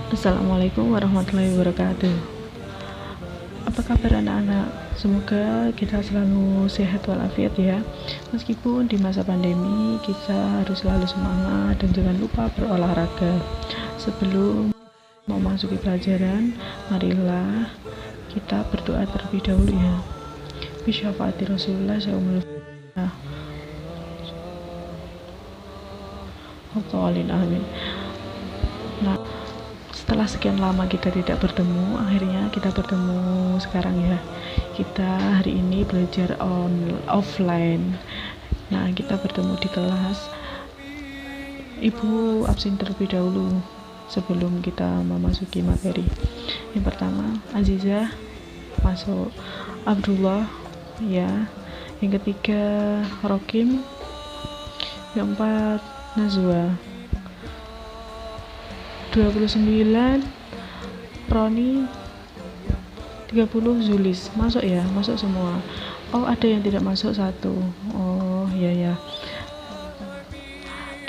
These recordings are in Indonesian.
Assalamualaikum warahmatullahi wabarakatuh. Apa kabar anak-anak? Semoga kita selalu sehat walafiat ya. Meskipun di masa pandemi kita harus selalu semangat dan jangan lupa berolahraga. Sebelum memasuki pelajaran, marilah kita berdoa terlebih dahulu ya. Bisyafaati Rasulullah SAW. Amin. Nah, setelah sekian lama kita tidak bertemu, akhirnya kita bertemu sekarang ya. Kita hari ini belajar offline. Nah, kita bertemu di kelas. Ibu absen terlebih dahulu sebelum kita memasuki materi. Yang pertama, Azizah masuk, Abdullah ya. Yang ketiga, Rokim. Yang keempat, Nazwa. 29 Roni, 30 Zulis. Masuk ya, masuk semua. Oh, ada yang tidak masuk satu. Oh ya.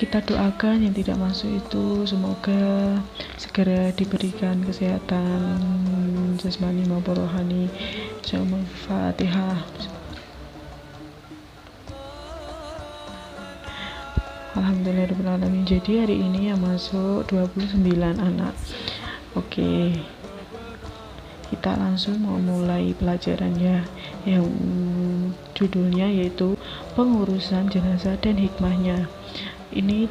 Kita doakan yang tidak masuk itu semoga segera diberikan kesehatan jasmani maupun rohani. Fatihah. Alhamdulillahirrahmanirrahim. Jadi hari ini yang masuk 29 anak. Oke, kita langsung mau mulai pelajarannya yang judulnya yaitu pengurusan jenazah dan hikmahnya. Ini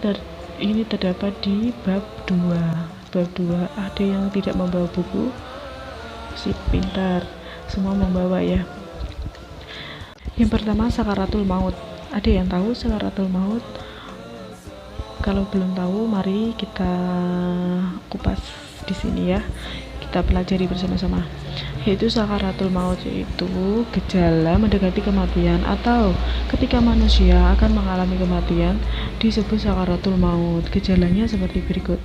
terdapat di bab 2. Bab 2. Ada yang tidak membawa buku? Si pintar, semua membawa ya. Yang pertama, sakaratul maut. Ada yang tahu sakaratul maut? Kalau belum tahu, mari kita kupas di sini ya. Kita pelajari bersama-sama. Yaitu sakaratul maut, yaitu gejala mendekati kematian atau ketika manusia akan mengalami kematian disebut sakaratul maut. Gejalanya seperti berikut: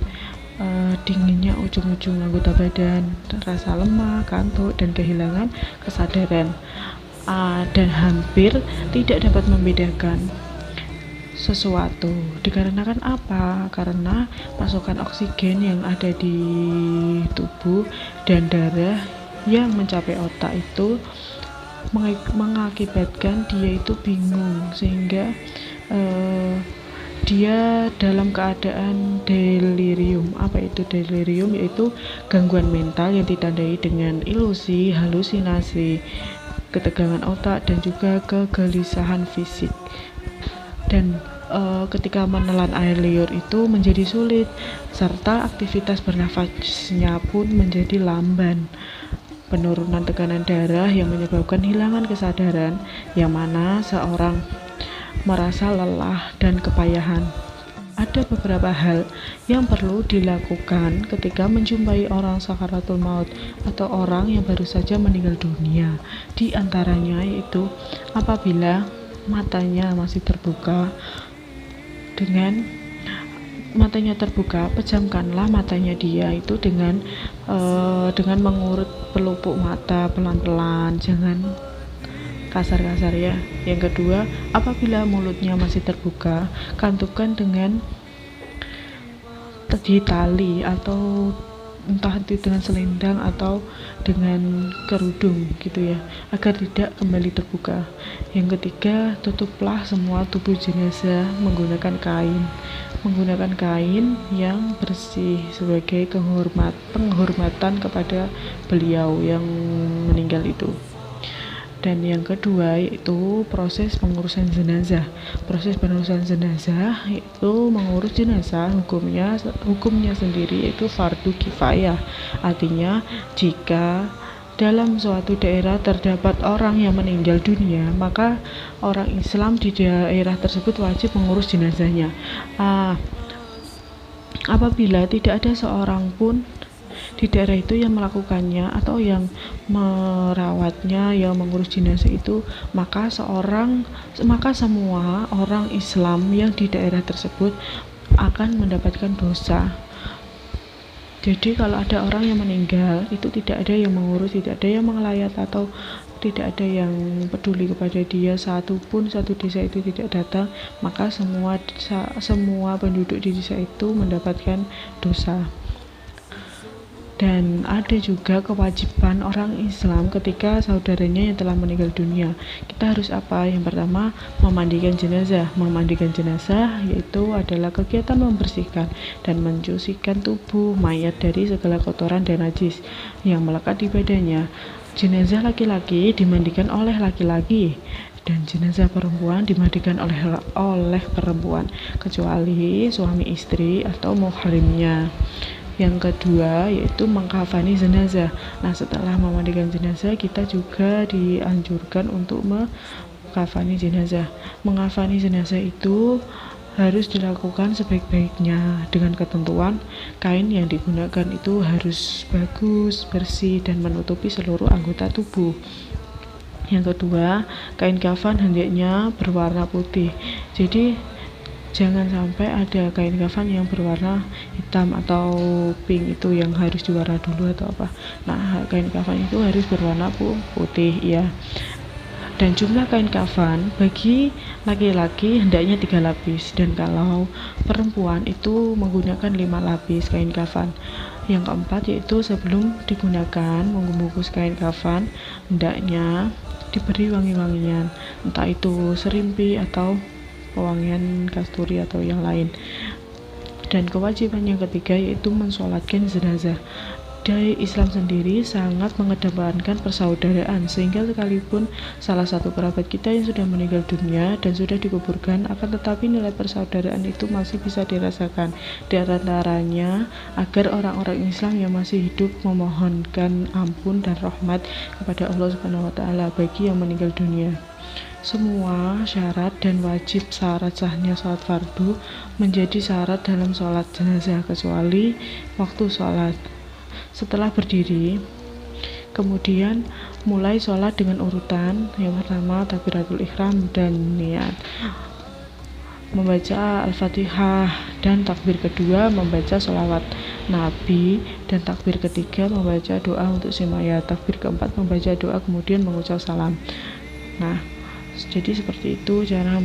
dinginnya ujung-ujung anggota badan, rasa lemah, kantuk, dan kehilangan kesadaran, dan hampir tidak dapat membedakan sesuatu. Dikarenakan apa? Karena pasokan oksigen yang ada di tubuh dan darah yang mencapai otak itu mengakibatkan dia itu bingung, sehingga dia dalam keadaan delirium. Apa itu delirium? Yaitu gangguan mental yang ditandai dengan ilusi, halusinasi, ketegangan otak, dan juga kegelisahan fisik. Dan ketika menelan air liur itu menjadi sulit, serta aktivitas bernafasnya pun menjadi lamban. Penurunan tekanan darah yang menyebabkan hilangan kesadaran, yang mana seorang merasa lelah dan kepayahan. Ada beberapa hal yang perlu dilakukan ketika menjumpai orang sakaratul maut atau orang yang baru saja meninggal dunia. Di antaranya yaitu apabila matanya masih terbuka, pejamkanlah matanya dia itu dengan mengurut pelupuk mata pelan-pelan, jangan kasar-kasar ya. Yang kedua, apabila mulutnya masih terbuka, kantupkan dengan tali atau entah itu dengan selendang atau dengan kerudung gitu ya, agar tidak kembali terbuka. Yang ketiga, tutuplah semua tubuh jenazah menggunakan kain yang bersih sebagai penghormatan kepada beliau yang meninggal itu. Dan yang kedua yaitu proses pengurusan jenazah. Proses pengurusan jenazah yaitu mengurus jenazah, hukumnya sendiri yaitu fardu kifayah. Artinya jika dalam suatu daerah terdapat orang yang meninggal dunia, maka orang Islam di daerah tersebut wajib mengurus jenazahnya. Apabila tidak ada seorang pun di daerah itu yang melakukannya atau yang merawatnya, yang mengurus jenazah itu, maka semua orang Islam yang di daerah tersebut akan mendapatkan dosa. Jadi kalau ada orang yang meninggal itu tidak ada yang mengurus, tidak ada yang mengelayat atau tidak ada yang peduli kepada dia, satu desa itu tidak datang, maka semua penduduk di desa itu mendapatkan dosa. Dan ada juga kewajiban orang Islam ketika saudaranya yang telah meninggal dunia. Kita harus apa? Yang pertama, memandikan jenazah. Memandikan jenazah yaitu adalah kegiatan membersihkan dan mencucikan tubuh mayat dari segala kotoran dan najis yang melekat di badannya. Jenazah laki-laki dimandikan oleh laki-laki dan jenazah perempuan dimandikan oleh perempuan, kecuali suami istri atau muhrimnya. Yang kedua yaitu mengkafani jenazah. Nah, setelah memandikan jenazah, kita juga dianjurkan untuk mengkafani jenazah. Mengkafani jenazah itu harus dilakukan sebaik-baiknya dengan ketentuan kain yang digunakan itu harus bagus, bersih, dan menutupi seluruh anggota tubuh. Yang kedua, kain kafan hendaknya berwarna putih. Jadi jangan sampai ada kain kafan yang berwarna hitam atau pink, itu yang harus diwarna dulu atau apa. Nah, kain kafan itu harus berwarna putih ya. Dan jumlah kain kafan bagi laki-laki hendaknya 3 lapis, dan kalau perempuan itu menggunakan 5 lapis kain kafan. Yang keempat yaitu sebelum digunakan membungkus kain kafan hendaknya diberi wangi-wangian, entah itu serimpi atau pewangian kasturi atau yang lain. Dan kewajiban yang ketiga yaitu mensolatkan jenazah. Dari Islam sendiri sangat mengedepankan persaudaraan, sehingga sekalipun salah satu kerabat kita yang sudah meninggal dunia dan sudah dikuburkan, akan tetapi nilai persaudaraan itu masih bisa dirasakan. Di antaranya agar orang-orang Islam yang masih hidup memohonkan ampun dan rahmat kepada Allah Subhanahu wa taala bagi yang meninggal dunia. Semua syarat dan wajib syarat sahnya sholat fardu menjadi syarat dalam sholat jenazah, kecuali waktu sholat. Setelah berdiri, kemudian mulai sholat dengan urutan. Yang pertama takbiratul ihram dan niat, membaca al-fatihah, dan takbir kedua membaca sholawat Nabi, dan takbir ketiga membaca doa untuk si mayat, takbir keempat membaca doa kemudian mengucap salam. Nah, jadi seperti itu cara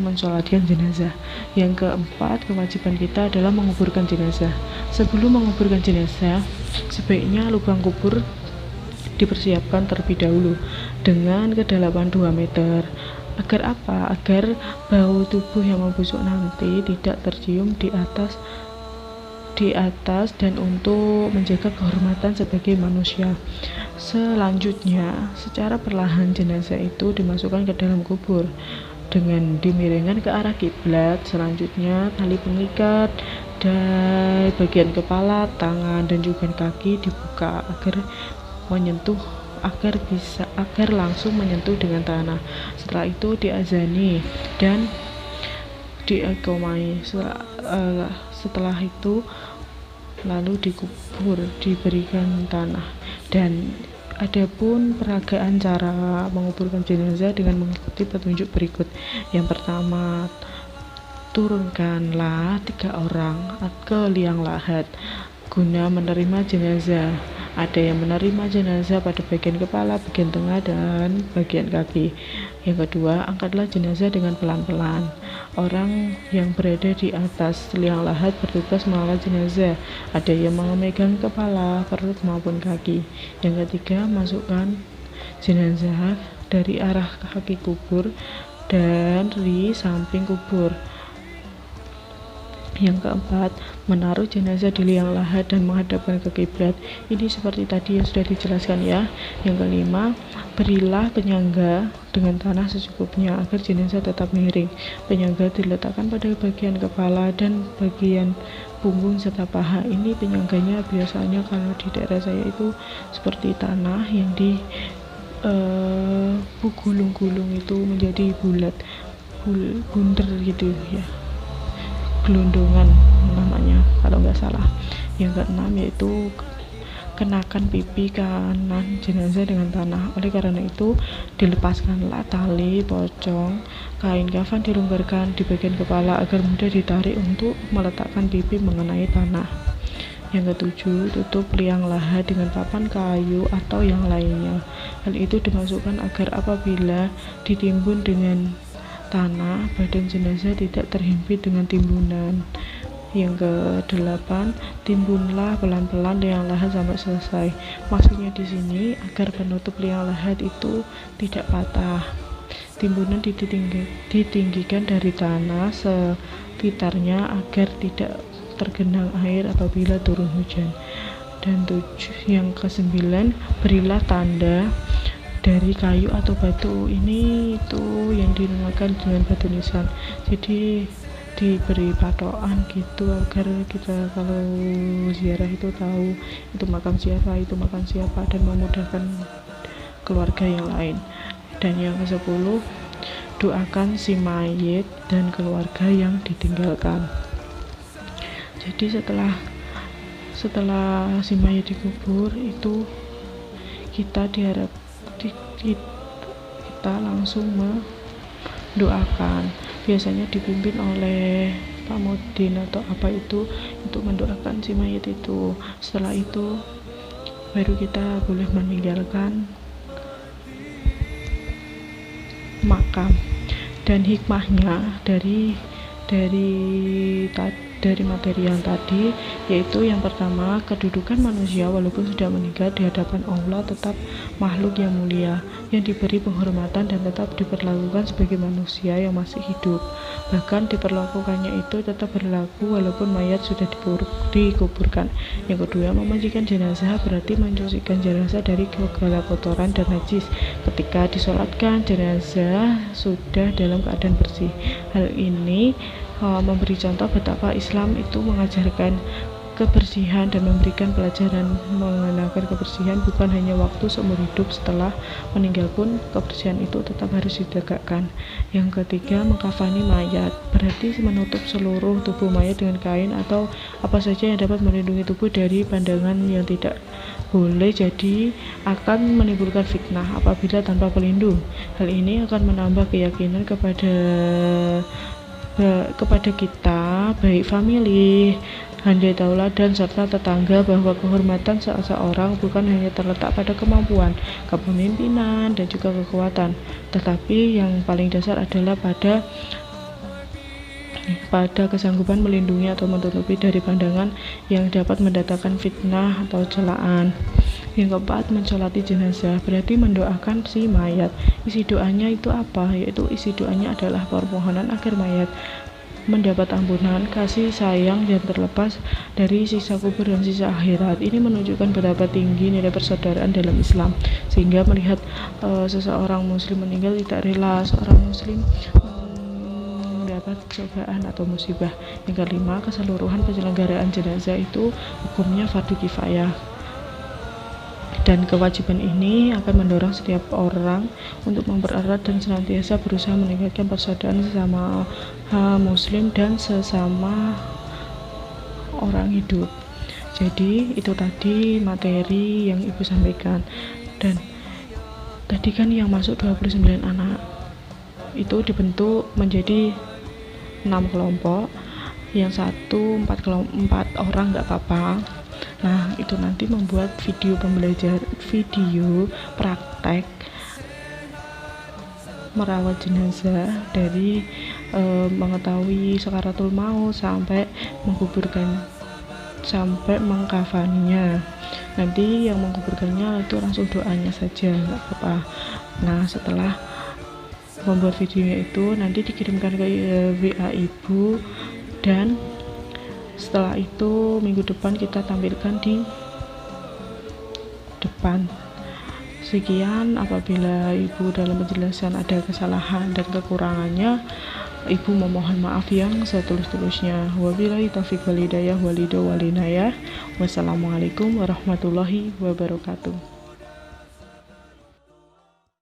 mensolatkan jenazah. Yang keempat, kewajiban kita adalah menguburkan jenazah. Sebelum menguburkan jenazah, sebaiknya lubang kubur dipersiapkan terlebih dahulu dengan kedalaman 2 meter. Agar apa? Agar bau tubuh yang membusuk nanti tidak tercium di atas dan untuk menjaga kehormatan sebagai manusia. Selanjutnya, secara perlahan jenazah itu dimasukkan ke dalam kubur dengan dimiringkan ke arah kiblat. Selanjutnya, tali pengikat dari bagian kepala, tangan, dan juga kaki dibuka agar langsung menyentuh dengan tanah. Setelah itu diazani dan diiqomai. Setelah itu lalu dikubur, diberikan tanah. Dan adapun peragaan cara menguburkan jenazah dengan mengikuti petunjuk berikut. Yang pertama, turunkanlah 3 orang ke liang lahat guna menerima jenazah. Ada yang menerima jenazah pada bagian kepala, bagian tengah, dan bagian kaki. Yang kedua, angkatlah jenazah dengan pelan-pelan. Orang yang berada di atas liang lahat bertugas mengangkat jenazah. Ada yang memegang kepala, perut, maupun kaki. Yang ketiga, masukkan jenazah dari arah kaki kubur dan di samping kubur. Yang keempat, menaruh jenazah di liang lahat dan menghadapkan ke kiblat. Ini seperti tadi yang sudah dijelaskan ya. Yang kelima, berilah penyangga dengan tanah secukupnya agar jenazah tetap miring. Penyangga diletakkan pada bagian kepala dan bagian punggung serta paha. Ini penyangganya biasanya kalau di daerah saya itu seperti tanah yang gulung-gulung itu menjadi bulat, bunder gitu ya, gelondongan namanya kalau nggak salah. Yang keenam yaitu kenakan pipi kanan jenazah dengan tanah. Oleh karena itu, dilepaskanlah tali pocong kain kafan, dilonggarkan di bagian kepala agar mudah ditarik untuk meletakkan pipi mengenai tanah. Yang ketujuh, tutup liang lahat dengan papan kayu atau yang lainnya. Hal itu dimasukkan agar apabila ditimbun dengan tanah, badan jenazah tidak terhimpit dengan timbunan. Yang kedelapan, timbunlah pelan-pelan liang lahat sampai selesai. Maksudnya di sini agar penutup liang lahat itu tidak patah. Timbunan ditinggikan dari tanah sekitarnya agar tidak tergenang air apabila turun hujan. Dan yang kesembilan, berilah tanda dari kayu atau batu. Ini itu yang dinamakan dengan batu nisan. Jadi diberi patokan gitu agar kita kalau ziarah itu tahu itu makam siapa dan memudahkan keluarga yang lain. Dan yang ke-10, doakan si mayit dan keluarga yang ditinggalkan. Jadi setelah si mayit dikubur itu kita langsung mendoakan. Biasanya dipimpin oleh Pak Mudin atau apa itu untuk mendoakan si mayit itu. Setelah itu baru kita boleh meninggalkan makam. Dan hikmahnya dari materi yang tadi, yaitu yang pertama, kedudukan manusia walaupun sudah meninggal di hadapan Allah tetap makhluk yang mulia, yang diberi penghormatan dan tetap diperlakukan sebagai manusia yang masih hidup. Bahkan diperlakukannya itu tetap berlaku walaupun mayat sudah dikuburkan. Yang kedua, memandikan jenazah berarti mencucikan jenazah dari segala kotoran dan najis. Ketika disolatkan, jenazah sudah dalam keadaan bersih. Hal ini memberi contoh betapa Islam itu mengajarkan kebersihan dan memberikan pelajaran mengenalkan kebersihan bukan hanya waktu seumur hidup, setelah meninggal pun kebersihan itu tetap harus ditegakkan. Yang ketiga, mengkafani mayat berarti menutup seluruh tubuh mayat dengan kain atau apa saja yang dapat melindungi tubuh dari pandangan yang tidak boleh, jadi akan menimbulkan fitnah apabila tanpa pelindung. Hal ini akan menambah keyakinan kepada kita, baik famili, handai tauladan serta tetangga, bahwa kehormatan seseorang bukan hanya terletak pada kemampuan, kepemimpinan, dan juga kekuatan, tetapi yang paling dasar adalah pada kesanggupan melindungi atau menutupi dari pandangan yang dapat mendatangkan fitnah atau celaan. Yang keempat, mensolati jenazah berarti mendoakan si mayat. Isi doanya itu apa? Yaitu isi doanya adalah permohonan agar mayat mendapat ampunan, kasih sayang, dan terlepas dari siksa kubur dan siksa akhirat. Ini menunjukkan betapa tinggi nilai persaudaraan dalam Islam, sehingga melihat seseorang muslim meninggal tidak rela seorang muslim mendapat cobaan atau musibah. Yang kelima, keseluruhan penyelenggaraan jenazah itu hukumnya fardu kifayah. Dan kewajiban ini akan mendorong setiap orang untuk mempererat dan senantiasa berusaha meningkatkan persaudaraan sesama muslim dan sesama orang hidup. Jadi itu tadi materi yang ibu sampaikan. Dan tadi kan yang masuk 29 anak itu dibentuk menjadi 6 kelompok, yang satu 4 orang nggak apa-apa. Nah, itu nanti membuat video praktek merawat jenazah dari mengetahui sakaratul maut sampai menguburkan, sampai mengkafaninya. Nanti yang menguburkannya itu langsung doanya saja, nggak apa-apa. Nah, setelah membuat videonya itu nanti dikirimkan ke WA ibu, dan setelah itu minggu depan kita tampilkan di depan. Sekian, apabila ibu dalam penjelasan ada kesalahan dan kekurangannya, ibu memohon maaf yang setulus-tulusnya. Wabillahi taufiq wal hidayah wal hidayah. Wassalamualaikum warahmatullahi wabarakatuh.